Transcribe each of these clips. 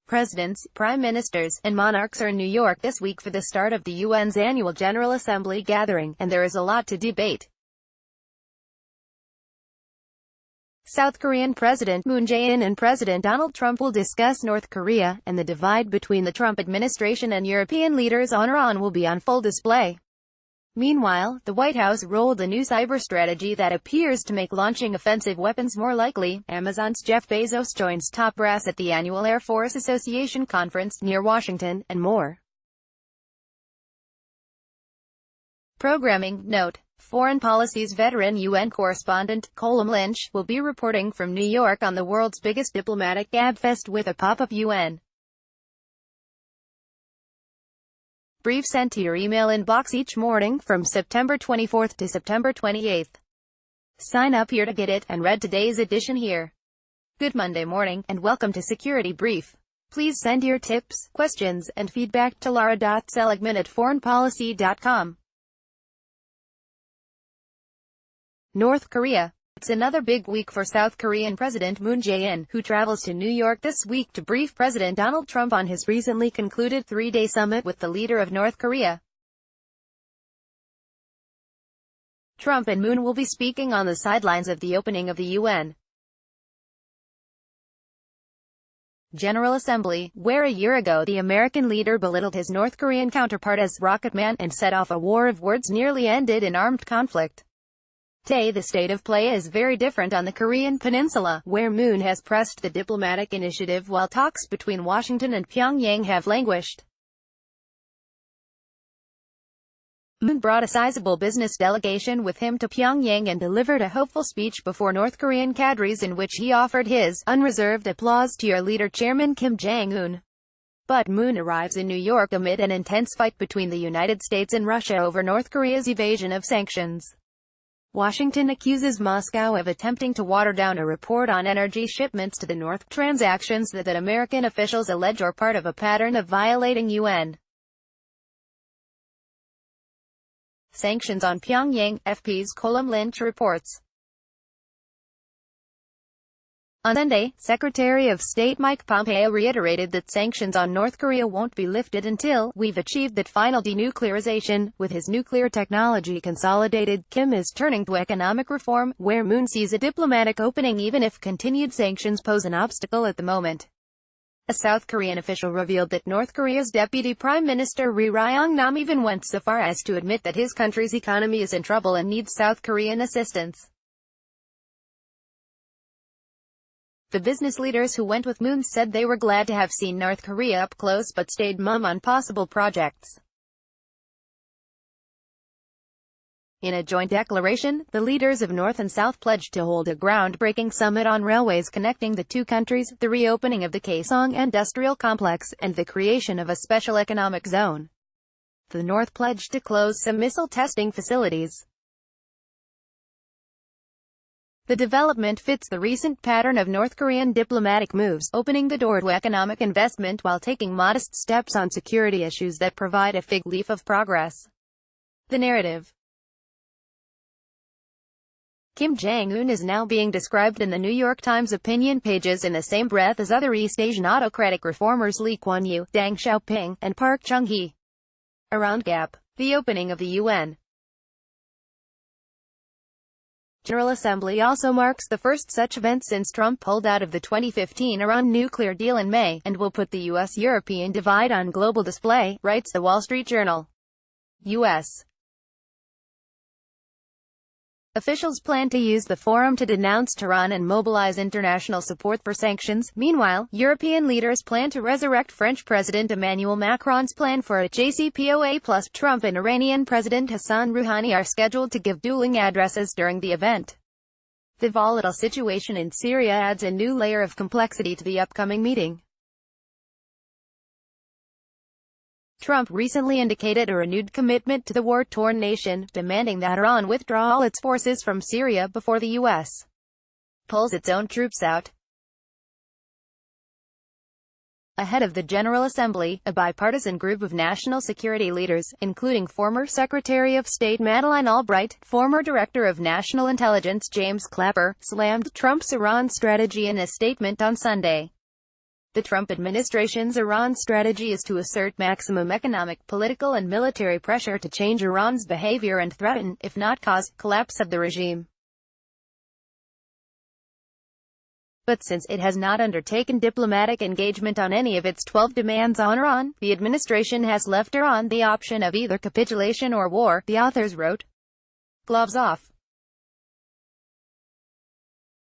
Presidents, prime ministers, and monarchs are in New York this week for the start of the UN's annual General Assembly gathering, and there is a lot to debate. South Korean President Moon Jae-in and President Donald Trump will discuss North Korea, and the divide between the Trump administration and European leaders on Iran will be on full display. Meanwhile, the White House rolled a new cyber strategy that appears to make launching offensive weapons more likely. Amazon's Jeff Bezos joins top brass at the annual Air Force Association conference near Washington, and more. Programming note: Foreign Policy's veteran UN correspondent, Colm Lynch, will be reporting from New York on the world's biggest diplomatic gabfest with a pop-up UN brief sent to your email inbox each morning from September 24th to September 28th. Sign up here to get it, and read today's edition here. Good Monday morning, and welcome to Security Brief. Please send your tips, questions, and feedback to lara.seligman@foreignpolicy.com. North Korea. It's another big week for South Korean President Moon Jae-in, who travels to New York this week to brief President Donald Trump on his recently concluded three-day summit with the leader of North Korea. Trump and Moon will be speaking on the sidelines of the opening of the UN General Assembly, where a year ago the American leader belittled his North Korean counterpart as Rocket Man and set off a war of words nearly ended in armed conflict. Today the state of play is very different on the Korean peninsula, where Moon has pressed the diplomatic initiative while talks between Washington and Pyongyang have languished. Moon brought a sizable business delegation with him to Pyongyang and delivered a hopeful speech before North Korean cadres in which he offered his unreserved applause to your leader Chairman Kim Jong-un. But Moon arrives in New York amid an intense fight between the United States and Russia over North Korea's evasion of sanctions. Washington accuses Moscow of attempting to water down a report on energy shipments to the North, transactions that American officials allege are part of a pattern of violating UN sanctions on Pyongyang, FP's Colm Lynch reports. On Sunday, Secretary of State Mike Pompeo reiterated that sanctions on North Korea won't be lifted until we've achieved that final denuclearization. With his nuclear technology consolidated, Kim is turning to economic reform, where Moon sees a diplomatic opening even if continued sanctions pose an obstacle at the moment. A South Korean official revealed that North Korea's Deputy Prime Minister Ri Ryong-nam even went so far as to admit that his country's economy is in trouble and needs South Korean assistance. The business leaders who went with Moon said they were glad to have seen North Korea up close but stayed mum on possible projects. In a joint declaration, the leaders of North and South pledged to hold a groundbreaking summit on railways connecting the two countries, the reopening of the Kaesong Industrial Complex, and the creation of a special economic zone. The North pledged to close some missile testing facilities. The development fits the recent pattern of North Korean diplomatic moves, opening the door to economic investment while taking modest steps on security issues that provide a fig leaf of progress. The narrative. Kim Jong-un is now being described in the New York Times opinion pages in the same breath as other East Asian autocratic reformers Lee Kuan Yew, Deng Xiaoping, and Park Chung-hee. Around Gap. The opening of the UN General Assembly also marks the first such event since Trump pulled out of the 2015 Iran nuclear deal in May, and will put the U.S.-European divide on global display, writes The Wall Street Journal. U.S. officials plan to use the forum to denounce Tehran and mobilize international support for sanctions. Meanwhile, European leaders plan to resurrect French President Emmanuel Macron's plan for a JCPOA plus Trump and Iranian President Hassan Rouhani are scheduled to give dueling addresses during the event. The volatile situation in Syria adds a new layer of complexity to the upcoming meeting. Trump recently indicated a renewed commitment to the war-torn nation, demanding that Iran withdraw all its forces from Syria before the U.S. pulls its own troops out. Ahead of the General Assembly, a bipartisan group of national security leaders, including former Secretary of State Madeleine Albright, former Director of National Intelligence James Clapper, slammed Trump's Iran strategy in a statement on Sunday. The Trump administration's Iran strategy is to assert maximum economic, political and military pressure to change Iran's behavior and threaten, if not cause, collapse of the regime. But since it has not undertaken diplomatic engagement on any of its 12 demands on Iran, the administration has left Iran the option of either capitulation or war, the authors wrote. Gloves off.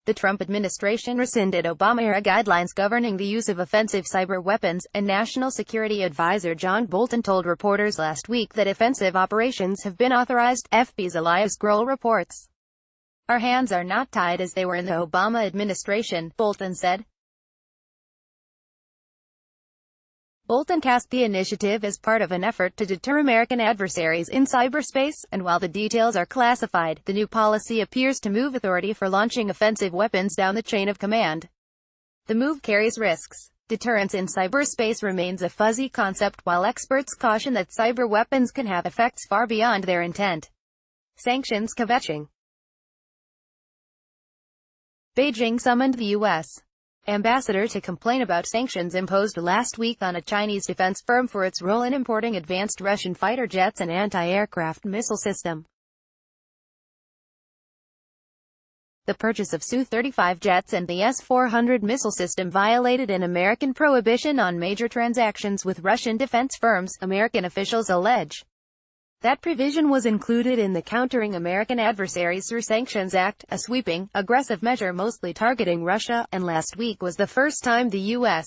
The Trump administration rescinded Obama-era guidelines governing the use of offensive cyber weapons, and National Security Advisor John Bolton told reporters last week that offensive operations have been authorized, FB's Elias Grohl reports. Our hands are not tied as they were in the Obama administration, Bolton said. Bolton cast the initiative as part of an effort to deter American adversaries in cyberspace, and while the details are classified, the new policy appears to move authority for launching offensive weapons down the chain of command. The move carries risks. Deterrence in cyberspace remains a fuzzy concept, while experts caution that cyber weapons can have effects far beyond their intent. Sanctions kvetching. Beijing summoned the U.S. ambassador to complain about sanctions imposed last week on a Chinese defense firm for its role in importing advanced Russian fighter jets and anti-aircraft missile system. The purchase of Su-35 jets and the S-400 missile system violated an American prohibition on major transactions with Russian defense firms, American officials allege. That provision was included in the Countering American Adversaries Through Sanctions Act, a sweeping, aggressive measure mostly targeting Russia, and last week was the first time the U.S.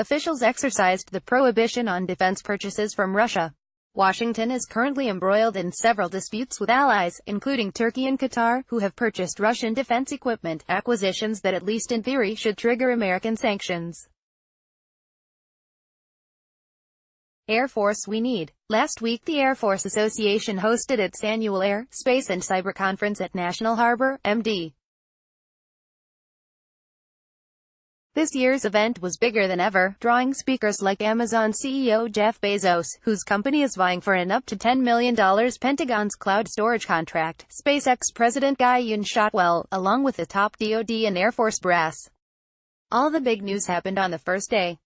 officials exercised the prohibition on defense purchases from Russia. Washington is currently embroiled in several disputes with allies, including Turkey and Qatar, who have purchased Russian defense equipment, acquisitions that at least in theory should trigger American sanctions. Air Force we need. Last week the Air Force Association hosted its annual Air, Space and Cyber Conference at National Harbor, MD. This year's event was bigger than ever, drawing speakers like Amazon CEO Jeff Bezos, whose company is vying for an up to $10 million Pentagon's cloud storage contract, SpaceX President Guy Shotwell, along with the top DoD and Air Force brass. All the big news happened on the first day.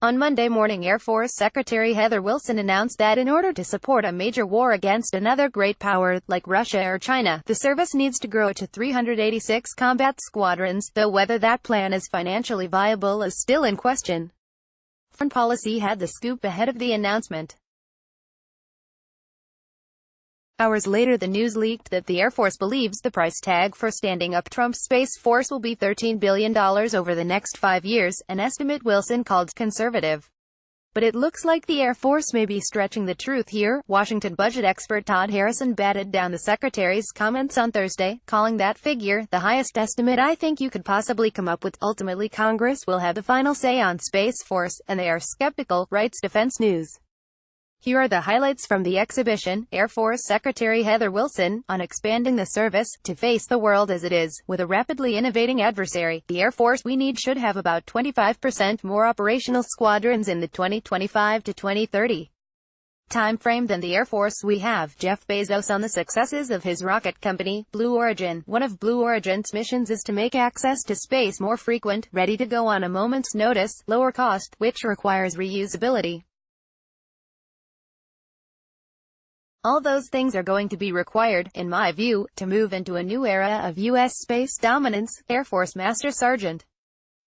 On Monday morning, Air Force Secretary Heather Wilson announced that in order to support a major war against another great power, like Russia or China, the service needs to grow to 386 combat squadrons, though whether that plan is financially viable is still in question. Foreign Policy had the scoop ahead of the announcement. Hours later the news leaked that the Air Force believes the price tag for standing up Trump's Space Force will be $13 billion over the next 5 years, an estimate Wilson called conservative. But it looks like the Air Force may be stretching the truth here. Washington budget expert Todd Harrison batted down the secretary's comments on Thursday, calling that figure the highest estimate I think you could possibly come up with. Ultimately Congress will have the final say on Space Force, and they are skeptical, writes Defense News. Here are the highlights from the exhibition. Air Force Secretary Heather Wilson, on expanding the service, to face the world as it is, with a rapidly innovating adversary. The Air Force we need should have about 25% more operational squadrons in the 2025 to 2030 time frame than the Air Force we have. Jeff Bezos on the successes of his rocket company, Blue Origin. One of Blue Origin's missions is to make access to space more frequent, ready to go on a moment's notice, lower cost, which requires reusability. All those things are going to be required, in my view, to move into a new era of U.S. space dominance. Air Force Master Sergeant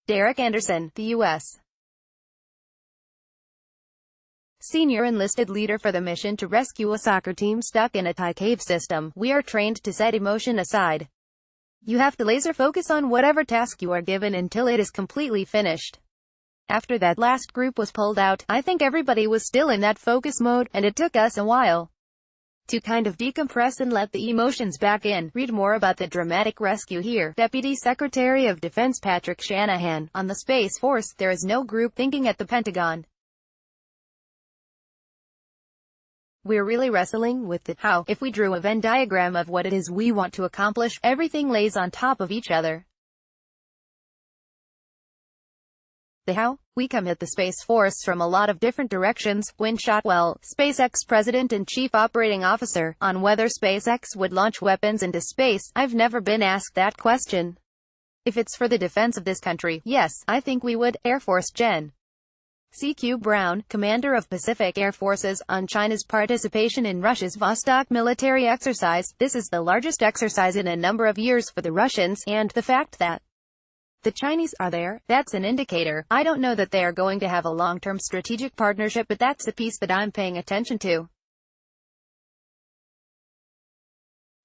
Derek Anderson, the U.S. senior enlisted leader for the mission to rescue a soccer team stuck in a Thai cave system. We are trained to set emotion aside. You have to laser focus on whatever task you are given until it is completely finished. After that last group was pulled out, I think everybody was still in that focus mode, and it took us a while to kind of decompress and let the emotions back in. Read more about the dramatic rescue here. Deputy Secretary of Defense Patrick Shanahan, on the Space Force, there is no group thinking at the Pentagon. We're really wrestling with the how. If we drew a Venn diagram of what it is we want to accomplish, everything lays on top of each other. The how? We come at the Space Force from a lot of different directions. When Shotwell, SpaceX President and Chief Operating Officer, on whether SpaceX would launch weapons into space, I've never been asked that question. If it's for the defense of this country, yes, I think we would. Air Force Gen. C.Q. Brown, commander of Pacific Air Forces, on China's participation in Russia's Vostok military exercise. This is the largest exercise in a number of years for the Russians, and the fact that the Chinese are there, that's an indicator. I don't know that they are going to have a long-term strategic partnership, but that's the piece that I'm paying attention to.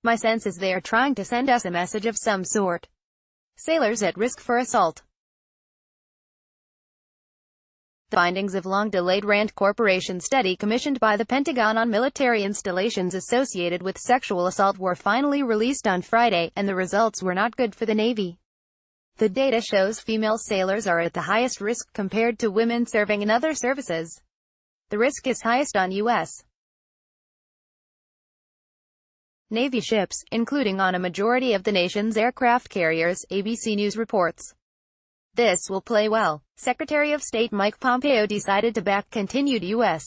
My sense is they are trying to send us a message of some sort. Sailors at risk for assault. The findings of long-delayed RAND Corporation study commissioned by the Pentagon on military installations associated with sexual assault were finally released on Friday, and the results were not good for the Navy. The data shows female sailors are at the highest risk compared to women serving in other services. The risk is highest on U.S. Navy ships, including on a majority of the nation's aircraft carriers, ABC News reports. This will play well. Secretary of State Mike Pompeo decided to back continued U.S.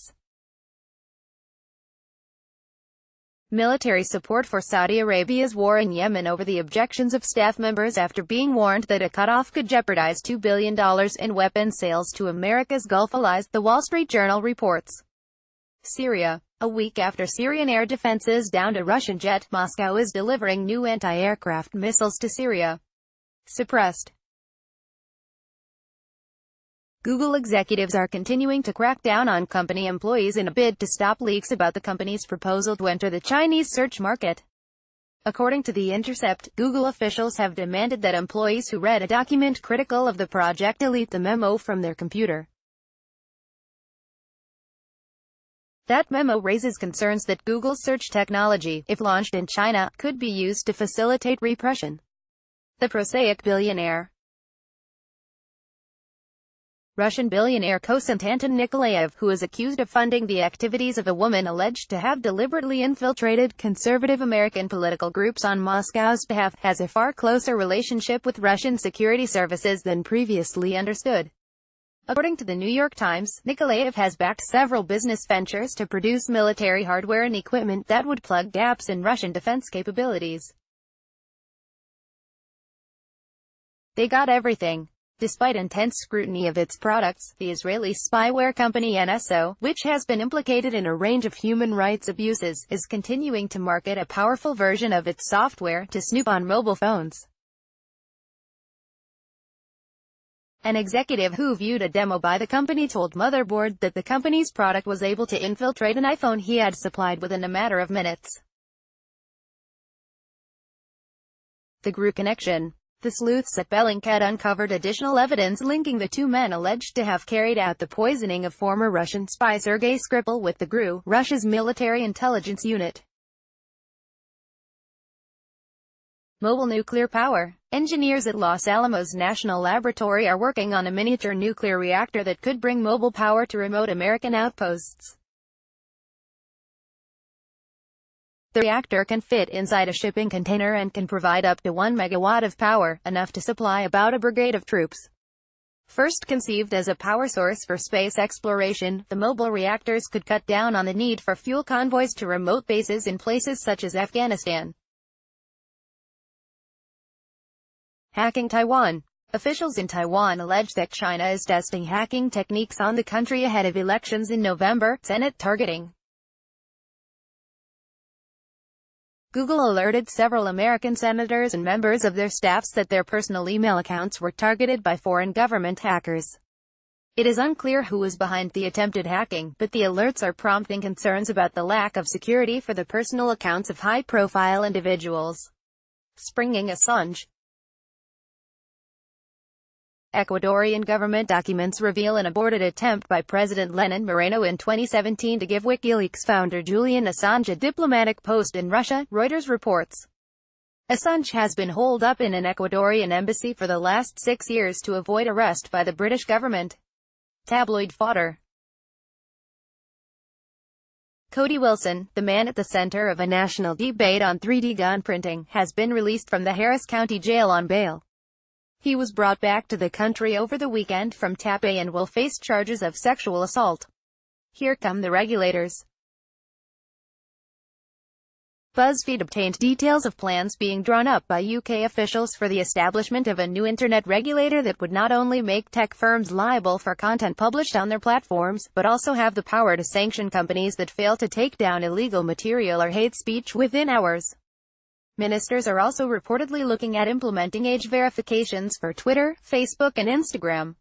military support for Saudi Arabia's war in Yemen over the objections of staff members after being warned that a cutoff could jeopardize $2 billion in weapons sales to America's Gulf allies, The Wall Street Journal reports. Syria. A week after Syrian air defenses downed a Russian jet, Moscow is delivering new anti-aircraft missiles to Syria. Suppressed. Google executives are continuing to crack down on company employees in a bid to stop leaks about the company's proposal to enter the Chinese search market. According to The Intercept, Google officials have demanded that employees who read a document critical of the project delete the memo from their computer. That memo raises concerns that Google's search technology, if launched in China, could be used to facilitate repression. The prosaic billionaire. Russian billionaire Konstantin Nikolaev, who is accused of funding the activities of a woman alleged to have deliberately infiltrated conservative American political groups on Moscow's behalf, has a far closer relationship with Russian security services than previously understood. According to the New York Times, Nikolaev has backed several business ventures to produce military hardware and equipment that would plug gaps in Russian defense capabilities. They got everything. Despite intense scrutiny of its products, the Israeli spyware company NSO, which has been implicated in a range of human rights abuses, is continuing to market a powerful version of its software to snoop on mobile phones. An executive who viewed a demo by the company told Motherboard that the company's product was able to infiltrate an iPhone he had supplied within a matter of minutes. The GRU connection. The sleuths at Bellingcat uncovered additional evidence linking the two men alleged to have carried out the poisoning of former Russian spy Sergei Skripal with the GRU, Russia's military intelligence unit. Mobile nuclear power. Engineers at Los Alamos National Laboratory are working on a miniature nuclear reactor that could bring mobile power to remote American outposts. The reactor can fit inside a shipping container and can provide up to 1 megawatt of power, enough to supply about a brigade of troops. First conceived as a power source for space exploration, the mobile reactors could cut down on the need for fuel convoys to remote bases in places such as Afghanistan. Hacking Taiwan. Officials in Taiwan allege that China is testing hacking techniques on the country ahead of elections in November. Senate targeting. Google alerted several American senators and members of their staffs that their personal email accounts were targeted by foreign government hackers. It is unclear who is behind the attempted hacking, but the alerts are prompting concerns about the lack of security for the personal accounts of high-profile individuals. Springing Assange. Ecuadorian government documents reveal an aborted attempt by President Lenin Moreno in 2017 to give WikiLeaks founder Julian Assange a diplomatic post in Russia, Reuters reports. Assange has been holed up in an Ecuadorian embassy for the last 6 years to avoid arrest by the British government. Tabloid fodder. Cody Wilson, the man at the center of a national debate on 3D gun printing, has been released from the Harris County Jail on bail. He was brought back to the country over the weekend from Taipei and will face charges of sexual assault. Here come the regulators. BuzzFeed obtained details of plans being drawn up by UK officials for the establishment of a new internet regulator that would not only make tech firms liable for content published on their platforms, but also have the power to sanction companies that fail to take down illegal material or hate speech within hours. Ministers are also reportedly looking at implementing age verifications for Twitter, Facebook and Instagram.